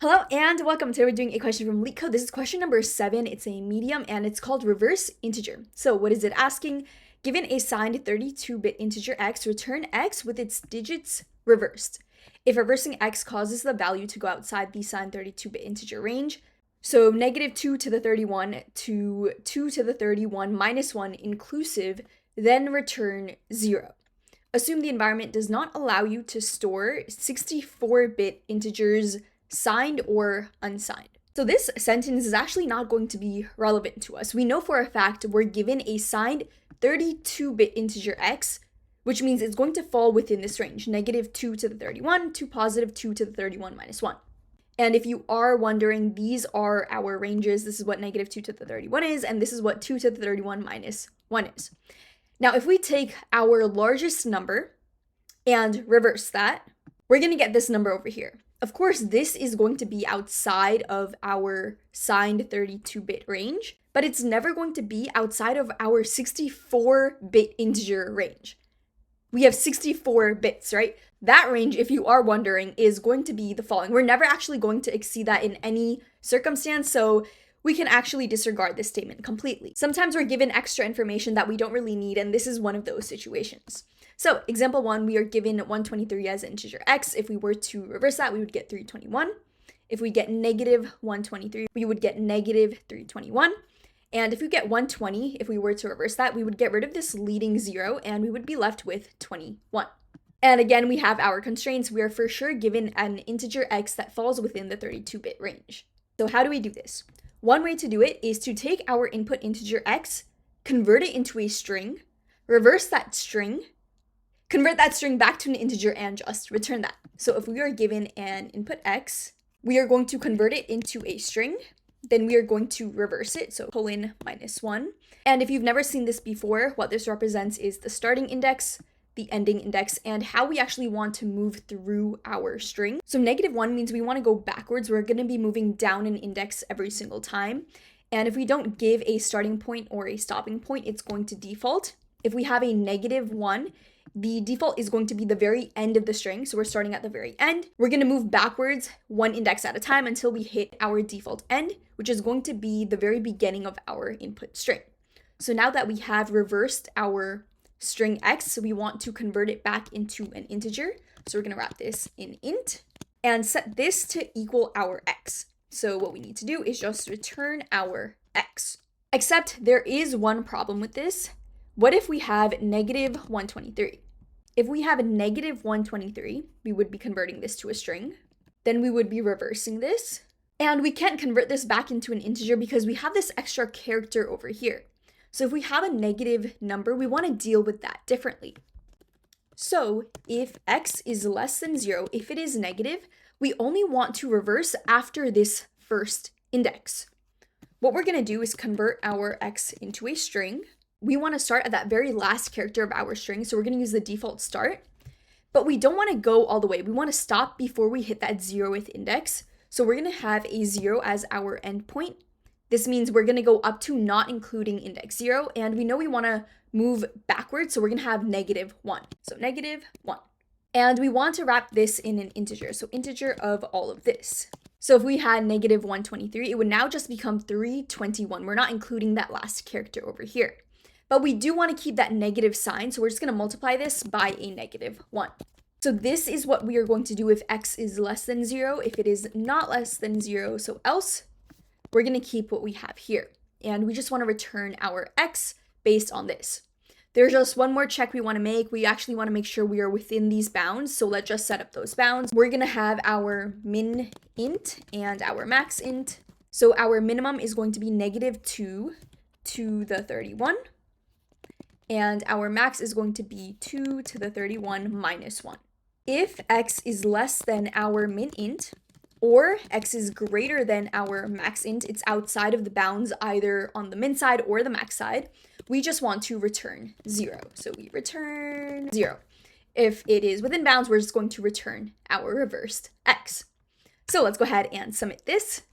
Hello and welcome. Today we're doing a question from LeetCode. This is question number 7. It's a medium and it's called reverse integer. So what is it asking? Given a signed 32-bit integer x, return x with its digits reversed. If reversing x causes the value to go outside the signed 32-bit integer range, so negative 2 to the 31 to 2 to the 31 minus 1 inclusive, then return 0. Assume the environment does not allow you to store 64-bit integers signed or unsigned. So this sentence is actually not going to be relevant to us. We know for a fact we're given a signed 32-bit integer x, which means it's going to fall within this range, negative 2 to the 31 to positive 2 to the 31 minus 1. And if you are wondering, these are our ranges. This is what negative 2 to the 31 is, and this is what 2 to the 31 minus 1 is. Now, if we take our largest number and reverse that, we're going to get this number over here. Of course, this is going to be outside of our signed 32-bit range, but it's never going to be outside of our 64-bit integer range. We have 64 bits, right? That range, if you are wondering, is going to be the following. We're never actually going to exceed that in any circumstance, so we can actually disregard this statement completely. Sometimes we're given extra information that we don't really need, and this is one of those situations. So example 1, we are given 123 as integer x. If we were to reverse that, we would get 321. If we get negative 123, we would get negative 321. And if we get 120, if we were to reverse that, we would get rid of this leading 0 and we would be left with 21. And again, we have our constraints. We are for sure given an integer x that falls within the 32-bit range. So how do we do this? One way to do it is to take our input integer x, convert it into a string, reverse that string, convert that string back to an integer and just return that. So if we are given an input x, we are going to convert it into a string, then we are going to reverse it, so colon -1. And if you've never seen this before, what this represents is the starting index, the ending index, and how we actually want to move through our string. So -1 means we want to go backwards. We're going to be moving down an index every single time. And if we don't give a starting point or a stopping point, it's going to default. If we have a -1, the default is going to be the very end of the string. So we're starting at the very end. We're going to move backwards one index at a time until we hit our default end, which is going to be the very beginning of our input string. So now that we have reversed our string x, we want to convert it back into an integer. So we're going to wrap this in int and set this to equal our x. So what we need to do is just return our x. Except there is one problem with this. What if we have negative 123? If we have a negative 123, we would be converting this to a string. Then we would be reversing this. And we can't convert this back into an integer because we have this extra character over here. So if we have a negative number, we want to deal with that differently. So if x is less than 0, if it is negative, we only want to reverse after this first index. What we're going to do is convert our x into a string. We want to start at that very last character of our string, so we're going to use the default start. But we don't want to go all the way. We want to stop before we hit that 0th index. So we're going to have a 0 as our endpoint. This means we're going to go up to not including index 0, and we know we want to move backwards, so we're going to have -1. So -1. And we want to wrap this in an integer, so integer of all of this. So if we had negative 123, it would now just become 321. We're not including that last character over here. But we do want to keep that negative sign, so we're just going to multiply this by a -1. So this is what we are going to do if x is less than 0. If it is not less than 0, so else, we're going to keep what we have here. And we just want to return our x based on this. There's just one more check we want to make. We actually want to make sure we are within these bounds. So let's just set up those bounds. We're going to have our min int and our max int. So our minimum is going to be -2 to the 31. And our max is going to be 2 to the 31 minus 1. If x is less than our min int, or x is greater than our max int, it's outside of the bounds either on the min side or the max side, we just want to return 0. So we return 0. If it is within bounds, we're just going to return our reversed x. So let's go ahead and submit this.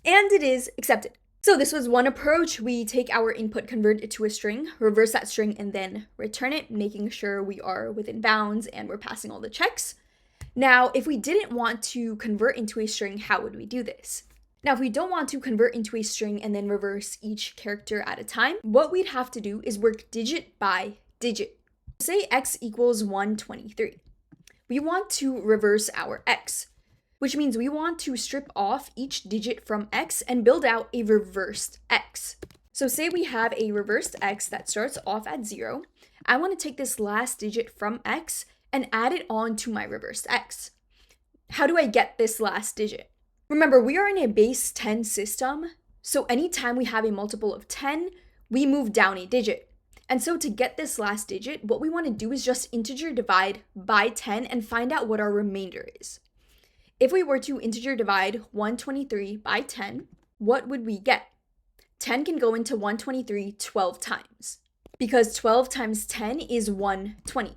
And it is accepted. So this was one approach. We take our input, convert it to a string, reverse that string, and then return it, making sure we are within bounds and we're passing all the checks. Now, if we didn't want to convert into a string, how would we do this? Now, if we don't want to convert into a string and then reverse each character at a time, what we'd have to do is work digit by digit. Say x equals 123. We want to reverse our x, which means we want to strip off each digit from x and build out a reversed x. So say we have a reversed x that starts off at 0. I want to take this last digit from x and add it on to my reversed x. How do I get this last digit? Remember, we are in a base 10 system, so anytime we have a multiple of 10, we move down a digit. And so to get this last digit, what we want to do is just integer divide by 10 and find out what our remainder is. If we were to integer divide 123 by 10, what would we get? 10 can go into 123 12 times, because 12 times 10 is 120.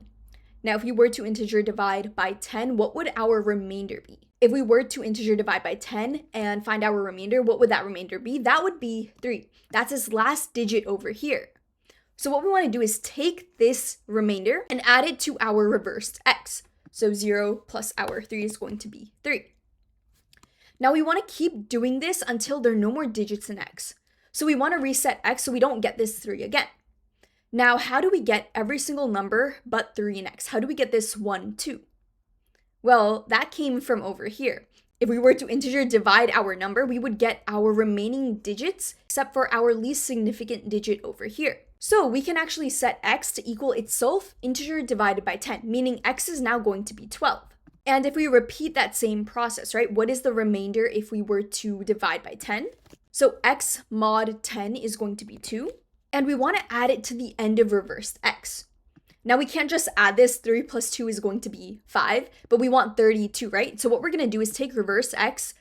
Now, if we were to integer divide by 10, what would our remainder be? If we were to integer divide by 10 and find our remainder, what would that remainder be? That would be 3. That's this last digit over here. So what we want to do is take this remainder and add it to our reversed x. So 0 plus our 3 is going to be 3. Now we want to keep doing this until there are no more digits in x. So we want to reset x so we don't get this 3 again. Now, how do we get every single number but 3 in x? How do we get this 1, 2? Well, that came from over here. If we were to integer divide our number, we would get our remaining digits except for our least significant digit over here. So we can actually set x to equal itself integer divided by 10, meaning x is now going to be 12. And if we repeat that same process, right, what is the remainder if we were to divide by 10? So x mod 10 is going to be 2, and we want to add it to the end of reversed x. Now we can't just add this, 3 plus 2 is going to be 5, but we want 32, right? So what we're going to do is take reverse x,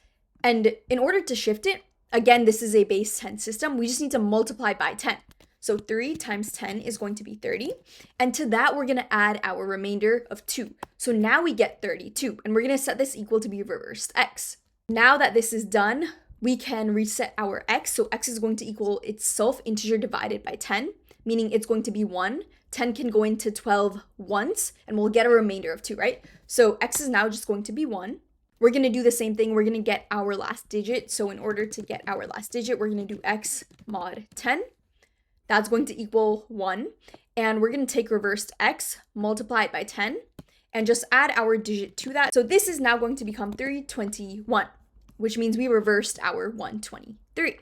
and in order to shift it, again, this is a base 10 system, we just need to multiply by 10. So 3 times 10 is going to be 30. And to that, we're going to add our remainder of 2. So now we get 32. And we're going to set this equal to be reversed x. Now that this is done, we can reset our x. So x is going to equal itself integer divided by 10, meaning it's going to be 1. 10 can go into 12 once, and we'll get a remainder of 2, right? So x is now just going to be 1. We're going to do the same thing. We're going to get our last digit. So in order to get our last digit, we're going to do x mod 10. That's going to equal 1. And we're going to take reversed x, multiply it by 10, and just add our digit to that. So this is now going to become 321, which means we reversed our 123.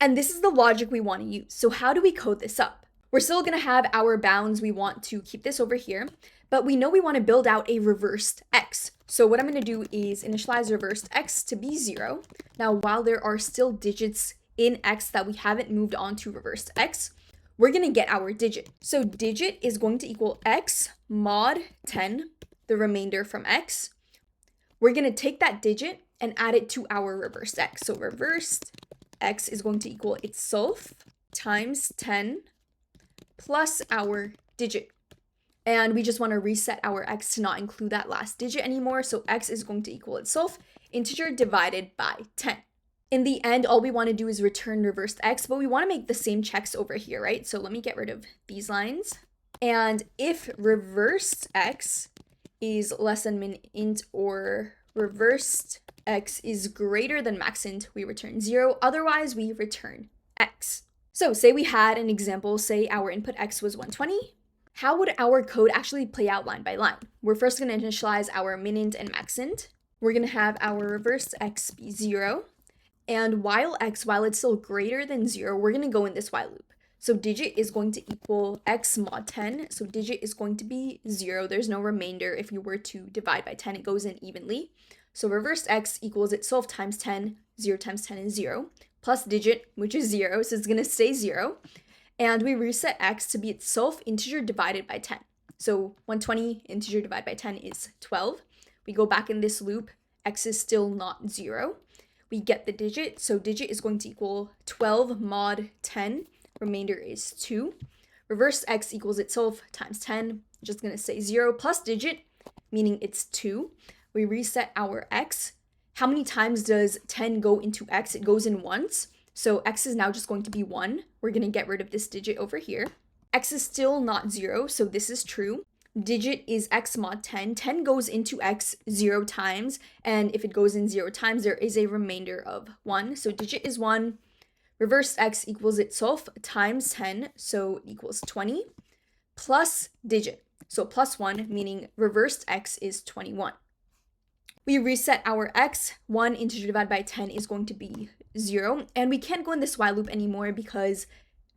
And this is the logic we want to use. So how do we code this up? We're still going to have our bounds. We want to keep this over here, but we know we want to build out a reversed x. So what I'm going to do is initialize reversed x to be 0. Now, while there are still digits in x that we haven't moved on to reversed x, we're going to get our digit. So digit is going to equal x mod 10, the remainder from x. We're going to take that digit and add it to our reversed x. So reversed x is going to equal itself times 10 plus our digit. And we just want to reset our x to not include that last digit anymore. So x is going to equal itself integer divided by 10. In the end, all we want to do is return reversed x, but we want to make the same checks over here, right? So let me get rid of these lines. And if reversed x is less than min int or reversed x is greater than max int, we return 0. Otherwise, we return x. So say we had an example, say our input x was 120. How would our code actually play out line by line? We're first going to initialize our min int and max int. We're going to have our reversed x be 0. And while it's still greater than 0, we're going to go in this while loop. So digit is going to equal x mod 10. So digit is going to be 0. There's no remainder. If you were to divide by 10, it goes in evenly. So reversed x equals itself times 10. 0 times 10 is 0. Plus digit, which is 0. So it's going to stay 0. And we reset x to be itself integer divided by 10. So 120 integer divided by 10 is 12. We go back in this loop. X is still not 0. We get the digit, so digit is going to equal 12 mod 10, remainder is 2. Reverse x equals itself times 10, just going to say 0 plus digit, meaning it's 2. We reset our x. How many times does 10 go into x? It goes in once, so x is now just going to be 1. We're going to get rid of this digit over here. X is still not 0, so this is true. digit is x mod 10, 10 goes into x 0 times, and if it goes in 0 times, there is a remainder of 1. So digit is 1, reversed x equals itself times 10, so it equals 20, plus digit, so plus 1, meaning reversed x is 21. We reset our x, 1 integer divided by 10 is going to be 0, and we can't go in this while loop anymore because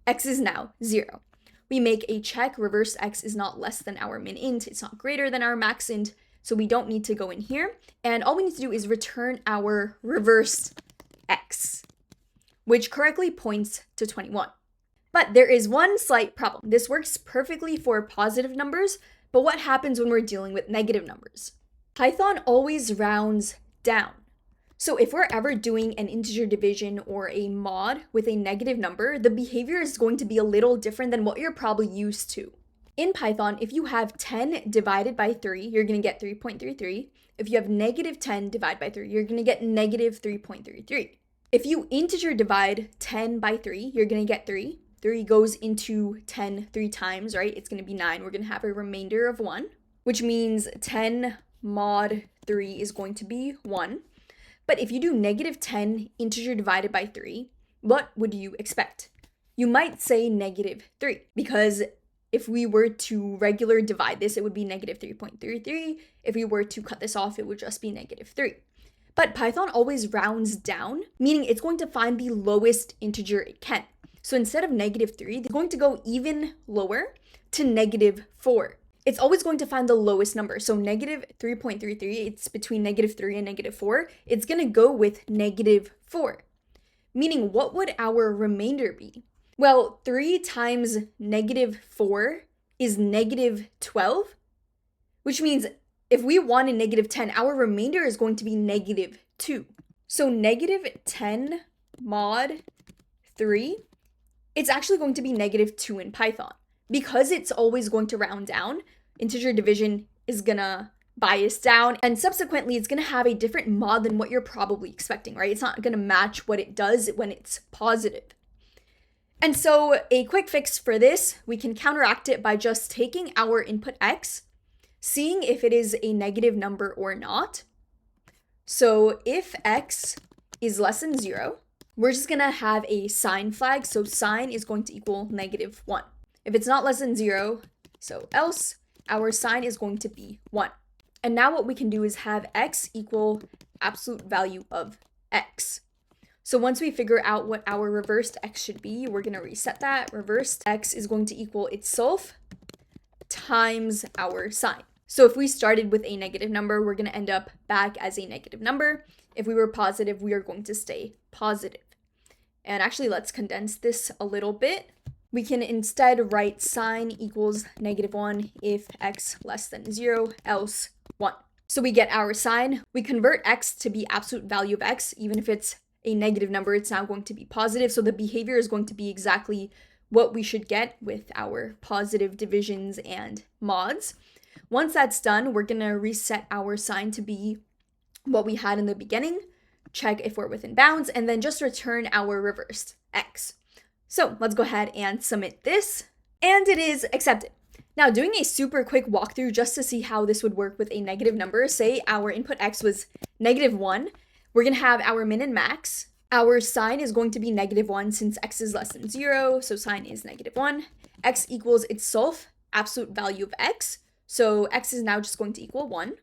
x is now 0. We make a check, reverse x is not less than our min int, it's not greater than our max int, so we don't need to go in here, and all we need to do is return our reversed x, which correctly points to 21. But there is one slight problem. This works perfectly for positive numbers, but what happens when we're dealing with negative numbers? Python always rounds down. So if we're ever doing an integer division or a mod with a negative number, the behavior is going to be a little different than what you're probably used to. In Python, if you have 10 divided by 3, you're going to get 3.33. If you have negative 10 divided by 3, you're going to get negative 3.33. If you integer divide 10 by 3, you're going to get 3. 3 goes into 10 3 times, right? It's going to be 9. We're going to have a remainder of 1, which means 10 mod 3 is going to be 1. But if you do negative 10 integer divided by 3, what would you expect? You might say negative 3, because if we were to regular divide this, it would be negative 3.33. If we were to cut this off, it would just be negative 3. But Python always rounds down, meaning it's going to find the lowest integer it can. So instead of negative 3, they're going to go even lower to negative 4. It's always going to find the lowest number. So negative 3.33, it's between negative 3 and negative 4. It's going to go with negative 4. Meaning, what would our remainder be? Well, 3 times negative 4 is negative 12, which means if we wanted negative 10, our remainder is going to be negative 2. So negative 10 mod 3, it's actually going to be negative 2 in Python. Because it's always going to round down, integer division is gonna bias down, and subsequently it's gonna have a different mod than what you're probably expecting, right? It's not gonna match what it does when it's positive. And so a quick fix for this, we can counteract it by just taking our input x, seeing if it is a negative number or not. So if x is less than 0, we're just gonna have a sign flag, so sign is going to equal negative 1. If it's not less than 0, so else, our sign is going to be 1. And now what we can do is have x equal absolute value of x. So once we figure out what our reversed x should be, we're going to reset that. Reversed x is going to equal itself times our sign. So if we started with a negative number, we're going to end up back as a negative number. If we were positive, we are going to stay positive. And actually, let's condense this a little bit. We can instead write sign equals negative 1 if x less than 0, else 1. So we get our sign. We convert x to be absolute value of x. Even if it's a negative number, it's now going to be positive. So the behavior is going to be exactly what we should get with our positive divisions and mods. Once that's done, we're going to reset our sign to be what we had in the beginning, check if we're within bounds, and then just return our reversed x. So let's go ahead and submit this, and it is accepted. Now, doing a super quick walkthrough just to see how this would work with a negative number, say our input x was negative 1, we're going to have our min and max. Our sign is going to be negative 1 since x is less than 0, so sign is negative 1. X equals itself absolute value of x, so x is now just going to equal 1.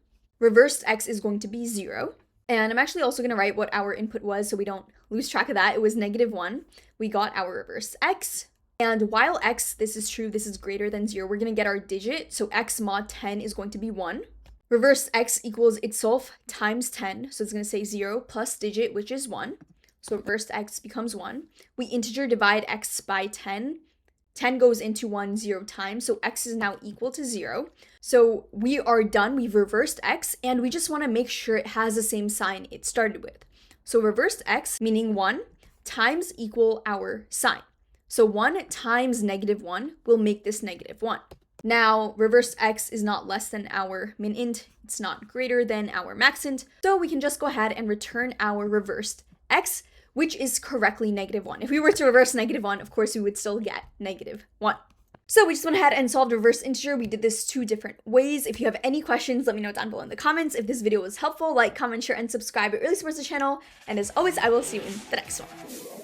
Reversed x is going to be 0. And I'm actually also going to write what our input was so we don't lose track of that. It was negative 1. We got our reverse x. And while x, this is true, this is greater than 0, we're going to get our digit. So x mod 10 is going to be 1. Reverse x equals itself times 10. So it's going to say 0 plus digit, which is 1. So reversed x becomes 1. We integer divide x by 10. 10 goes into 1 0 times, so x is now equal to 0. So we are done. We've reversed x, and we just want to make sure it has the same sign it started with. So reversed x, meaning 1, times equal our sign. So 1 times negative 1 will make this negative 1. Now, reversed x is not less than our min int. It's not greater than our max int. So we can just go ahead and return our reversed x, which is correctly negative 1. If we were to reverse negative 1, of course, we would still get negative 1. So we just went ahead and solved reverse integer. We did this 2 different ways. If you have any questions, let me know down below in the comments. If this video was helpful, like, comment, share, and subscribe. It really supports the channel. And as always, I will see you in the next one.